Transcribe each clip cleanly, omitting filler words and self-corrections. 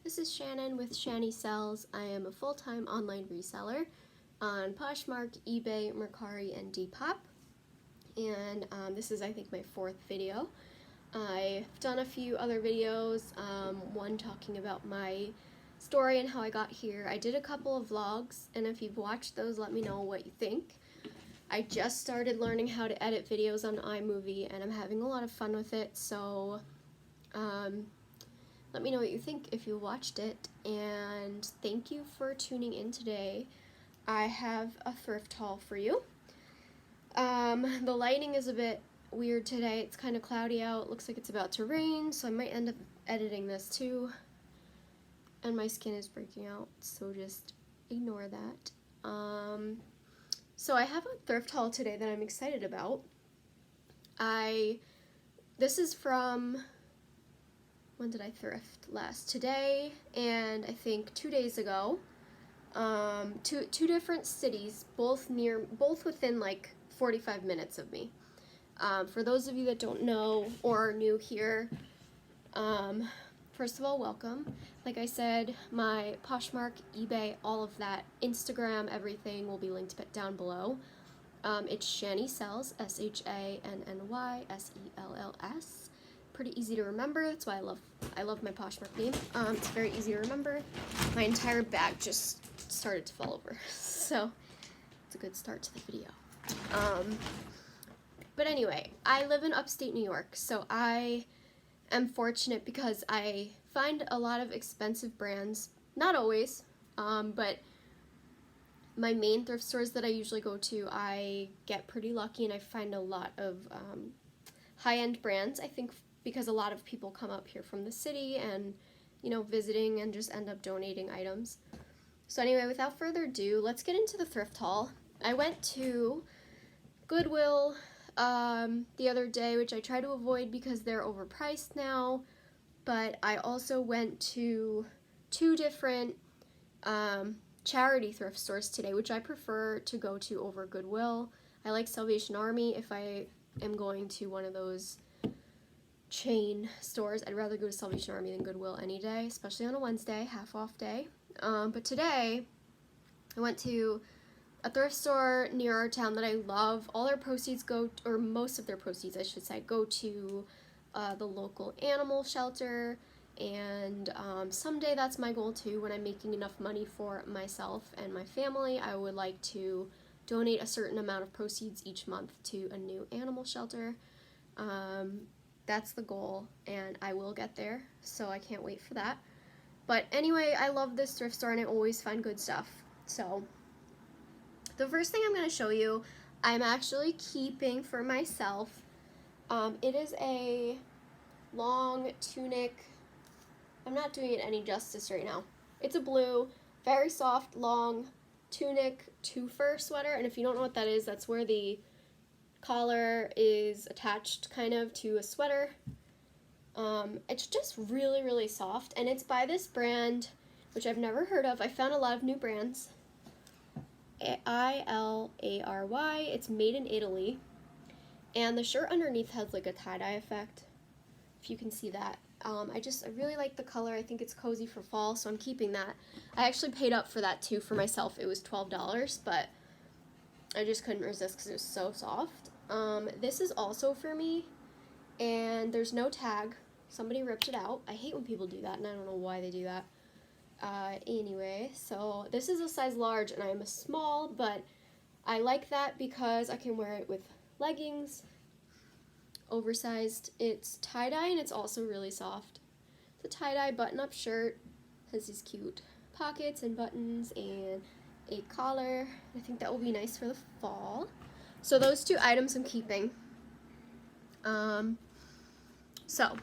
This is Shannon with Shani Sells. I am a full-time online reseller on Poshmark, eBay, Mercari, and Depop. And this is, I think, my fourth video. I've done a few other videos, one talking about my story and how I got here. I did a couple of vlogs, and if you've watched those, let me know what you think. I just started learning how to edit videos on iMovie, and I'm having a lot of fun with it, so let me know what you think if you watched it, and thank you for tuning in today. I have a thrift haul for you. The lighting is a bit weird today. It's kind of cloudy out. Looks like it's about to rain, so I might end up editing this too. And my skin is breaking out, so just ignore that. So I have a thrift haul today that I'm excited about. This is from, when did I thrift last? Today, and I think 2 days ago. Two different cities, both within like 45 minutes of me. For those of you that don't know or are new here, first of all, welcome. Like I said, my Poshmark, eBay, all of that, Instagram, everything will be linked down below. It's Shani Sells, SHANNY, pretty easy to remember. That's why I love my Poshmark name. It's very easy to remember. My entire bag just started to fall over, so it's a good start to the video. But anyway, I live in upstate New York, so I am fortunate because I find a lot of expensive brands, not always, but my main thrift stores that I usually go to, I get pretty lucky and I find a lot of high-end brands, I think, because a lot of people come up here from the city and, you know, visiting and just end up donating items. So anyway, without further ado, let's get into the thrift haul. I went to Goodwill the other day, which I try to avoid because they're overpriced now, but I also went to 2 different charity thrift stores today, which I prefer to go to over Goodwill. I like Salvation Army if I am going to one of those chain stores. I'd rather go to Salvation Army than Goodwill any day, especially on a Wednesday, half off day. But today I went to a thrift store near our town that I love. All their proceeds go, or most of their proceeds I should say, go to the local animal shelter, and someday that's my goal too. When I'm making enough money for myself and my family, I would like to donate a certain amount of proceeds each month to a new animal shelter. That's the goal, and I will get there, so I can't wait for that. But anyway, I love this thrift store, and I always find good stuff. So the first thing I'm going to show you, I'm actually keeping for myself. It is a long tunic. I'm not doing it any justice right now. It's a blue, very soft, long tunic two-fur sweater, and if you don't know what that is, that's where the collar is attached kind of to a sweater. It's just really, really soft, and it's by this brand, which I've never heard of. I found a lot of new brands. ILARY. It's made in Italy, and the shirt underneath has like a tie-dye effect, if you can see that. I really like the color. I think it's cozy for fall, so I'm keeping that. I actually paid up for that too for myself. It was $12, but I just couldn't resist because it was so soft. This is also for me, and there's no tag. Somebody ripped it out. I hate when people do that, and I don't know why they do that. Anyway, so this is a size large, and I am a small, but I like that because I can wear it with leggings, oversized. It's tie-dye, and it's also really soft. It's a tie-dye button-up shirt. Has these cute pockets and buttons and a collar. I think that will be nice for the fall. So those 2 items I'm keeping. So,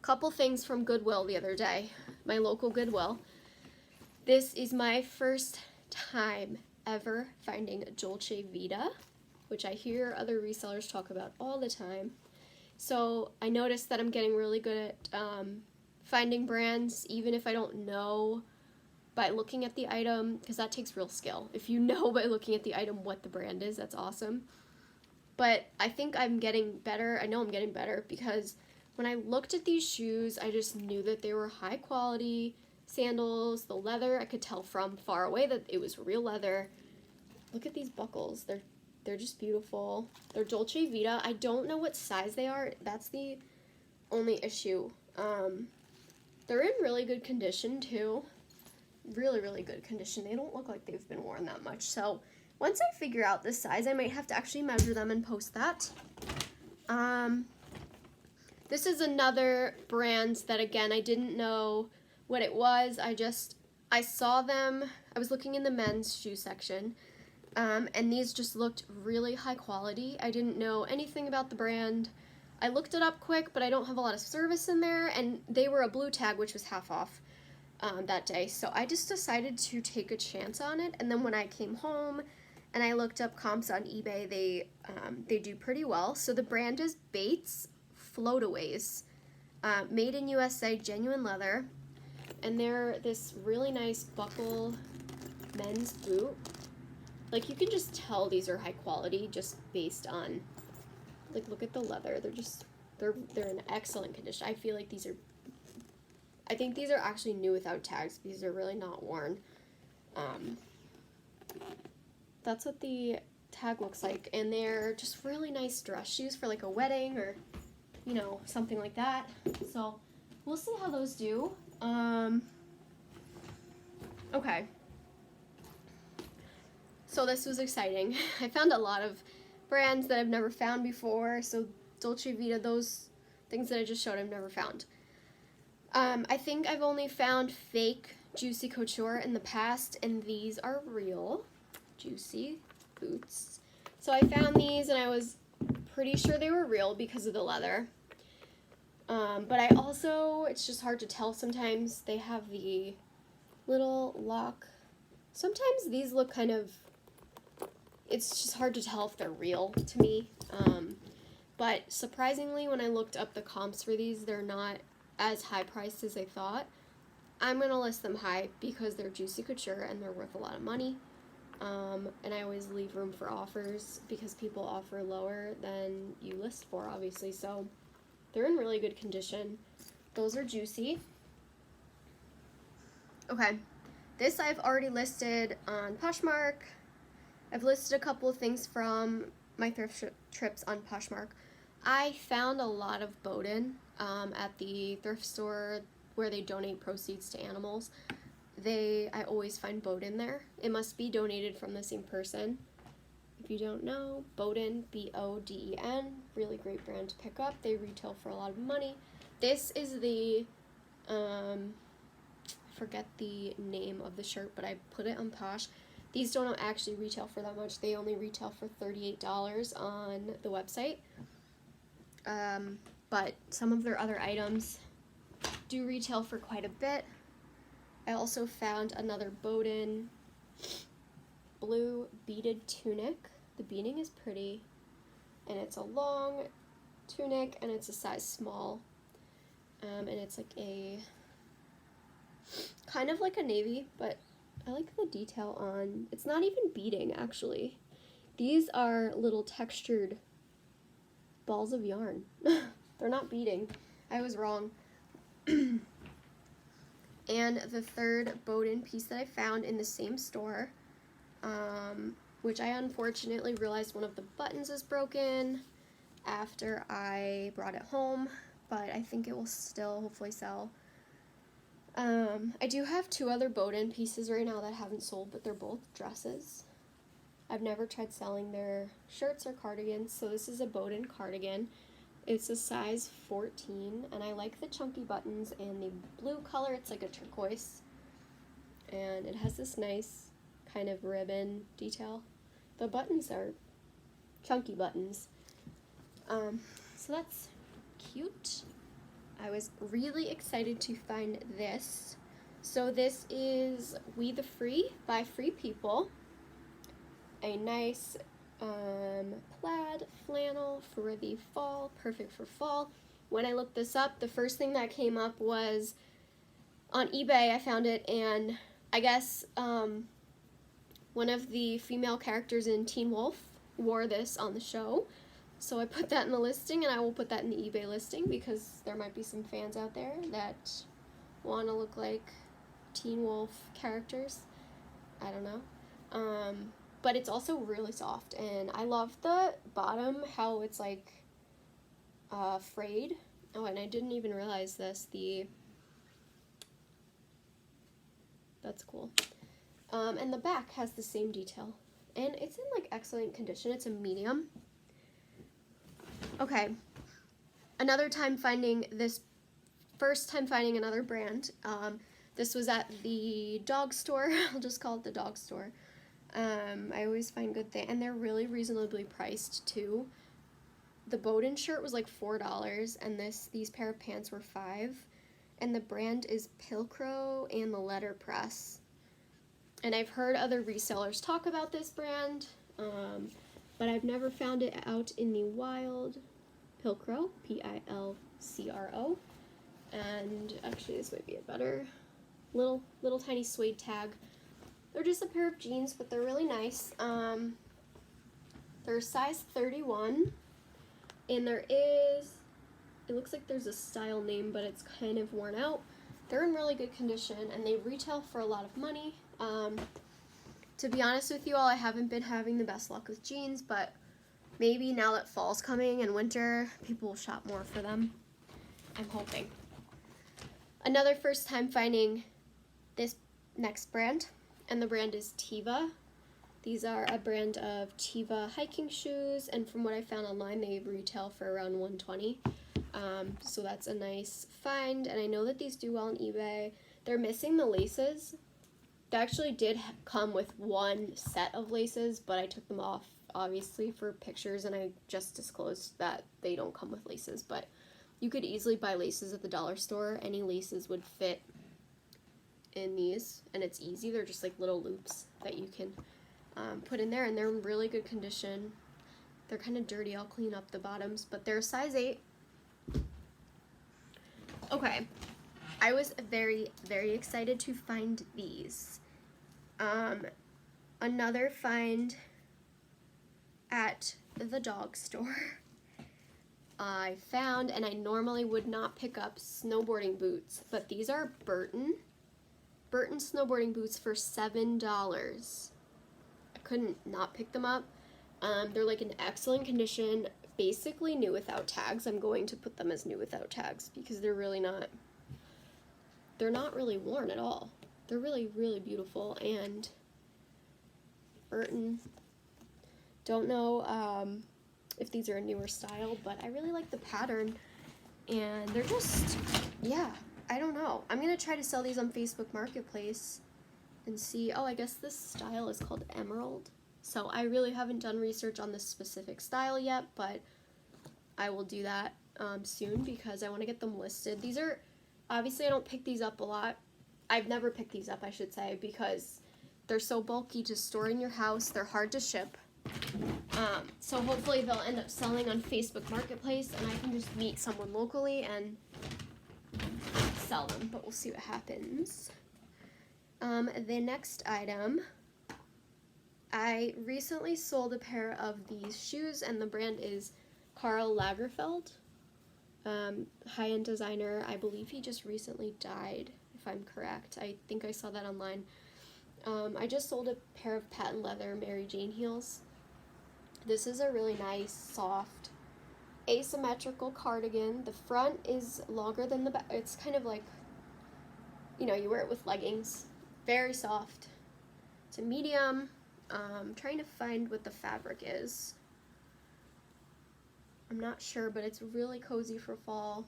couple things from Goodwill the other day, my local Goodwill. This is my first time ever finding Dolce Vita, which I hear other resellers talk about all the time. So I noticed that I'm getting really good at finding brands, even if I don't know by looking at the item, because that takes real skill. If you know by looking at the item what the brand is, that's awesome. But I think I'm getting better. I know I'm getting better because when I looked at these shoes, I just knew that they were high quality, sandals. The leather, I could tell from far away that it was real leather. Look at these buckles. They're just beautiful. They're Dolce Vita. I don't know what size they are. That's the only issue. They're in really good condition too. Really, really good condition. They don't look like they've been worn that much. So once I figure out this size, I might have to actually measure them and post that. This is another brand that, again, I didn't know what it was. I saw them. I was looking in the men's shoe section, and these just looked really high quality. I didn't know anything about the brand. I looked it up quick, but I don't have a lot of service in there, and they were a blue tag, which was half off that day. So I just decided to take a chance on it, and then when I came home and I looked up comps on eBay, they do pretty well. So the brand is Bates Floataways, made in USA, genuine leather, and they're this really nice buckle men's boot. Like, you can just tell these are high quality just based on, like, look at the leather. They're in excellent condition. I feel like I think these are actually new without tags because they're really not worn. That's what the tag looks like, and they're just really nice dress shoes for like a wedding or, you know, something like that. So we'll see how those do. Okay. So this was exciting. I found a lot of brands that I've never found before. So Dolce Vita, those things that I just showed, I've never found. I think I've only found fake Juicy Couture in the past, and these are real Juicy boots. So I found these, and I was pretty sure they were real because of the leather. But I also, it's just hard to tell sometimes. They have the little lock. Sometimes these look kind of, it's just hard to tell if they're real to me. But surprisingly, when I looked up the comps for these, they're not as high priced as I thought. I'm going to list them high because they're Juicy Couture and they're worth a lot of money. And I always leave room for offers because people offer lower than you list for, obviously. So they're in really good condition. Those are Juicy. Okay, this I've already listed on Poshmark. I've listed a couple of things from my thrift trips on Poshmark. I found a lot of Bowden at the thrift store where they donate proceeds to animals. I always find Bowden there. It must be donated from the same person. If you don't know, Bowden, B-O-D-E-N, really great brand to pick up. They retail for a lot of money. This is the, I forget the name of the shirt, but I put it on Posh. These don't actually retail for that much. They only retail for $38 on the website. But some of their other items do retail for quite a bit. I also found another Bowden blue beaded tunic. The beading is pretty, and it's a long tunic, and it's a size small, and it's like a, kind of like a navy, but I like the detail on, it's not even beading, actually. These are little textured balls of yarn. They're not beading. I was wrong. And the third Bowden piece that I found in the same store, which I unfortunately realized one of the buttons is broken after I brought it home, but I think it will still hopefully sell. I do have two other Bowden pieces right now that haven't sold, but they're both dresses. I've never tried selling their shirts or cardigans, so this is a Bowden cardigan. It's a size 14, and I like the chunky buttons and the blue color. It's like a turquoise, and it has this nice kind of ribbon detail. The buttons are chunky buttons, so that's cute. I was really excited to find this. So this is We the Free by Free People, a nice plaid flannel for the fall, perfect for fall. When I looked this up, the first thing that came up was on eBay. I found it, and I guess one of the female characters in Teen Wolf wore this on the show, so I put that in the listing, and I will put that in the eBay listing because there might be some fans out there that want to look like Teen Wolf characters. I don't know. But it's also really soft, and I love the bottom, how it's like frayed. Oh, and I didn't even realize this. That's cool. And the back has the same detail, and it's in like excellent condition. It's a medium. Okay, first time finding another brand. This was at the dog store. I'll just call it the dog store. I always find good things, and they're really reasonably priced too. The Bowden shirt was like $4, and these pair of pants were $5. And the brand is Pilcrow and the Letterpress. And I've heard other resellers talk about this brand, but I've never found it out in the wild. Pilcrow, Pilcro. And actually this might be a better little tiny suede tag. They're just a pair of jeans, but they're really nice. They're size 31, and it looks like there's a style name, but it's kind of worn out. They're in really good condition, and they retail for a lot of money. To be honest with you all, I haven't been having the best luck with jeans, but maybe now that fall's coming and winter, people will shop more for them. I'm hoping. Another first time finding this next brand, and the brand is Teva. These are a brand of Teva hiking shoes, and from what I found online, they retail for around $120. So that's a nice find, and I know that these do well on eBay. They're missing the laces. They actually did come with one set of laces, but I took them off, obviously, for pictures, and I just disclosed that they don't come with laces, but you could easily buy laces at the dollar store. Any laces would fit in these, and it's easy. They're just like little loops that you can put in there, and they're in really good condition. They're kind of dirty. I'll clean up the bottoms, but they're size 8. Okay, I was very, very excited to find these. Another find at the dog store. I found, and I normally would not pick up snowboarding boots, but these are Burton snowboarding boots for $7. I couldn't not pick them up. They're like in excellent condition, basically new without tags. I'm going to put them as new without tags because they're not really worn at all. They're really, really beautiful, and Burton, don't know if these are a newer style, but I really like the pattern, and they're just, yeah, I don't know. I'm going to try to sell these on Facebook Marketplace and see. Oh, I guess this style is called Emerald. So I really haven't done research on this specific style yet, but I will do that soon because I want to get them listed. These are, obviously I don't pick these up a lot. I've never picked these up, I should say, because they're so bulky to store in your house. They're hard to ship. So hopefully they'll end up selling on Facebook Marketplace, and I can just meet someone locally and sell them, but we'll see what happens. The next item, I recently sold a pair of these shoes, and the brand is Karl Lagerfeld, high-end designer. I believe he just recently died, if I'm correct. I think I saw that online. I just sold a pair of patent leather Mary Jane heels. This is a really nice, soft, asymmetrical cardigan. The front is longer than the back. It's kind of like, you know, you wear it with leggings. Very soft. It's a medium. I'm trying to find what the fabric is. I'm not sure, but it's really cozy for fall.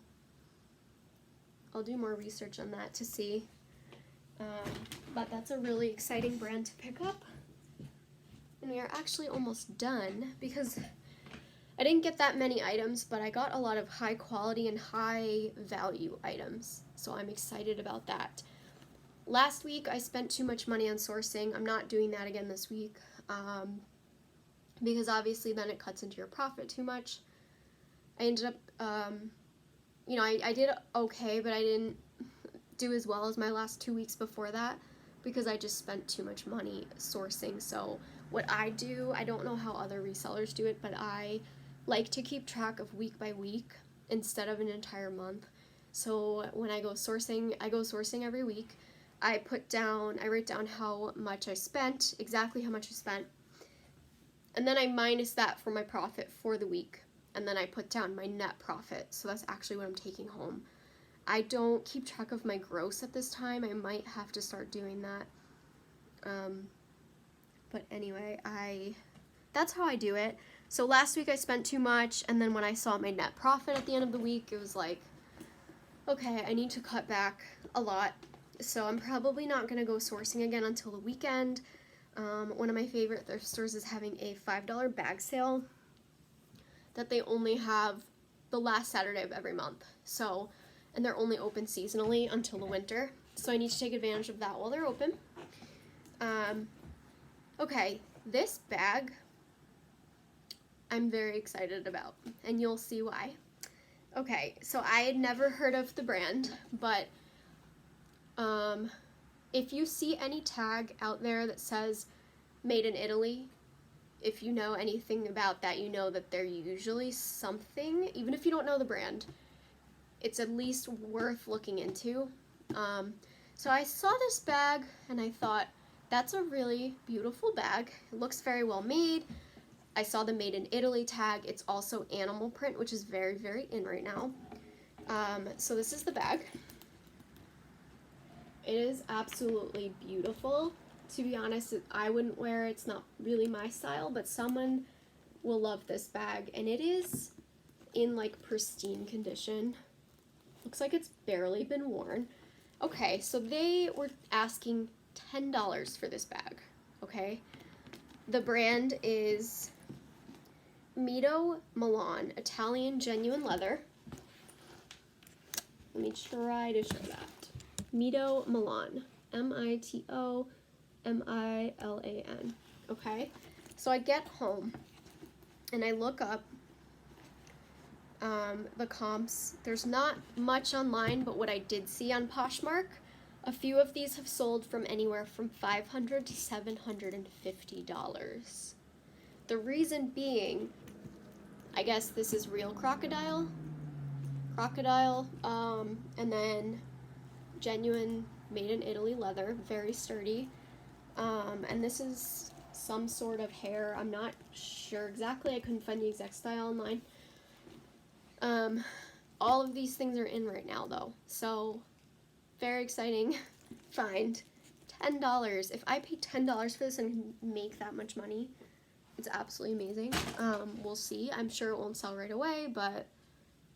I'll do more research on that to see. But that's a really exciting brand to pick up. And we are actually almost done because I didn't get that many items, but I got a lot of high quality and high value items. So I'm excited about that. Last week I spent too much money on sourcing. I'm not doing that again this week because obviously then it cuts into your profit too much. I ended up, you know, I did okay, but I didn't do as well as my last 2 weeks before that because I just spent too much money sourcing. So what I do, I don't know how other resellers do it, but I like to keep track of week by week instead of an entire month. So when I go sourcing every week. I write down how much I spent, exactly how much I spent, and then I minus that for my profit for the week, and then I put down my net profit, so that's actually what I'm taking home. I don't keep track of my gross at this time. I might have to start doing that. But anyway, that's how I do it. So last week I spent too much, and then when I saw my net profit at the end of the week, it was like, okay, I need to cut back a lot. So I'm probably not going to go sourcing again until the weekend. One of my favorite thrift stores is having a $5 bag sale that they only have the last Saturday of every month. So, and they're only open seasonally until the winter. So I need to take advantage of that while they're open. Okay, this bag I'm very excited about, and you'll see why. Okay, so I had never heard of the brand, but if you see any tag out there that says made in Italy, if you know anything about that, you know that they're usually something, even if you don't know the brand, it's at least worth looking into. So I saw this bag and I thought, that's a really beautiful bag. It looks very well made. I saw the made in Italy tag. It's also animal print, which is very, very in right now. So this is the bag. It is absolutely beautiful. To be honest, I wouldn't wear it. It's not really my style, but someone will love this bag. And it is in like pristine condition. Looks like it's barely been worn. Okay, so they were asking $10 for this bag, okay? The brand is Mito Milan, Italian genuine leather. Let me try to show that. Mito Milan, M-I-T-O M-I-L-A-N, okay? So I get home and I look up the comps. There's not much online, but what I did see on Poshmark, a few of these have sold from anywhere from $500 to $750. The reason being, I guess this is real crocodile, and then genuine made in Italy leather, very sturdy, and this is some sort of hair. I'm not sure exactly. I couldn't find the exact style online. All of these things are in right now though, so very exciting find. $10. If I pay $10 for this and can make that much money, it's absolutely amazing. We'll see. I'm sure it won't sell right away, but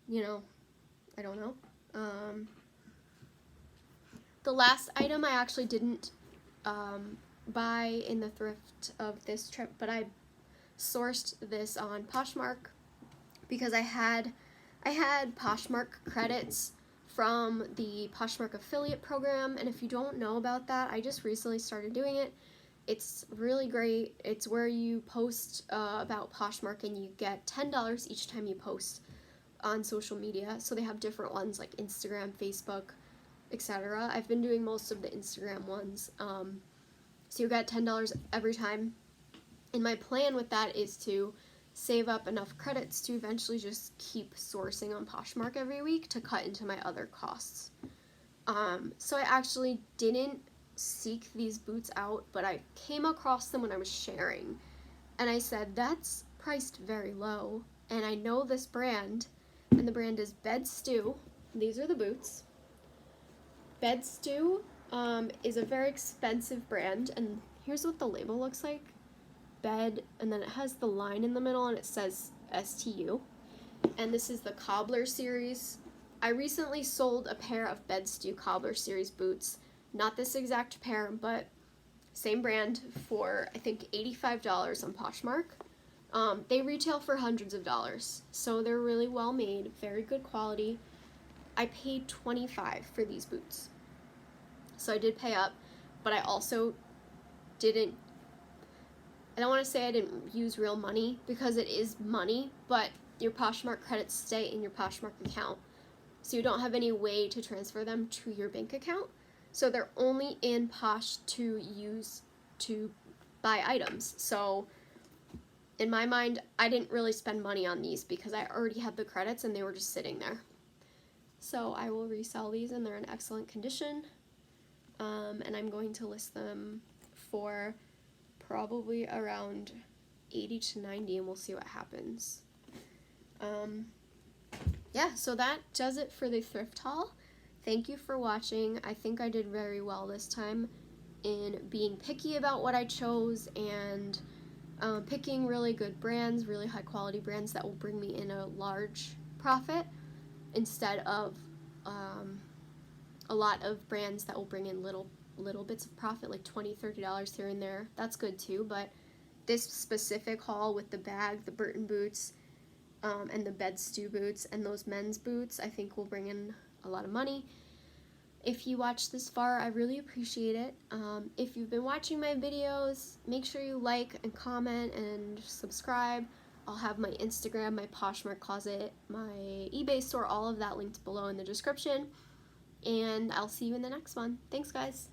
you know, I don't know. The last item I actually didn't buy in the thrift of this trip, but I sourced this on Poshmark because I had Poshmark credits from the Poshmark affiliate program, and if you don't know about that, I just recently started doing it. It's really great. It's where you post about Poshmark and you get $10 each time you post on social media. So they have different ones like Instagram, Facebook, etc. I've been doing most of the Instagram ones. So you get $10 every time. And my plan with that is to save up enough credits to eventually just keep sourcing on Poshmark every week to cut into my other costs. So I actually didn't seek these boots out, but I came across them when I was sharing. And I said, that's priced very low. And I know this brand, and the brand is Bed Stew. These are the boots. Bed Stew is a very expensive brand, and here's what the label looks like. Bed, and then it has the line in the middle and it says STU, and this is the Cobbler series. I recently sold a pair of Bed Stew Cobbler series boots, not this exact pair, but same brand, for I think $85 on Poshmark. They retail for hundreds of dollars, so they're really well made, very good quality. I paid $25 for these boots, so I did pay up, but I also didn't, I don't want to say I didn't use real money, because it is money, but your Poshmark credits stay in your Poshmark account, so you don't have any way to transfer them to your bank account, so they're only in Posh to use to buy items. So in my mind, I didn't really spend money on these because I already had the credits and they were just sitting there. So I will resell these and they're in excellent condition. and I'm going to list them for probably around 80 to 90, and we'll see what happens. Yeah, so that does it for the thrift haul. Thank you for watching. I think I did very well this time in being picky about what I chose and picking really good brands, really high quality brands that will bring me in a large profit instead of a lot of brands that will bring in little bits of profit, like $20-$30 here and there. That's good too, but this specific haul with the bag, the Burton boots, and the bed stew boots, and those men's boots, I think will bring in a lot of money. If you watched this far, I really appreciate it. If you've been watching my videos, make sure you like and comment and subscribe. I'll have my Instagram, my Poshmark closet, my eBay store, all of that linked below in the description. And I'll see you in the next one. Thanks, guys.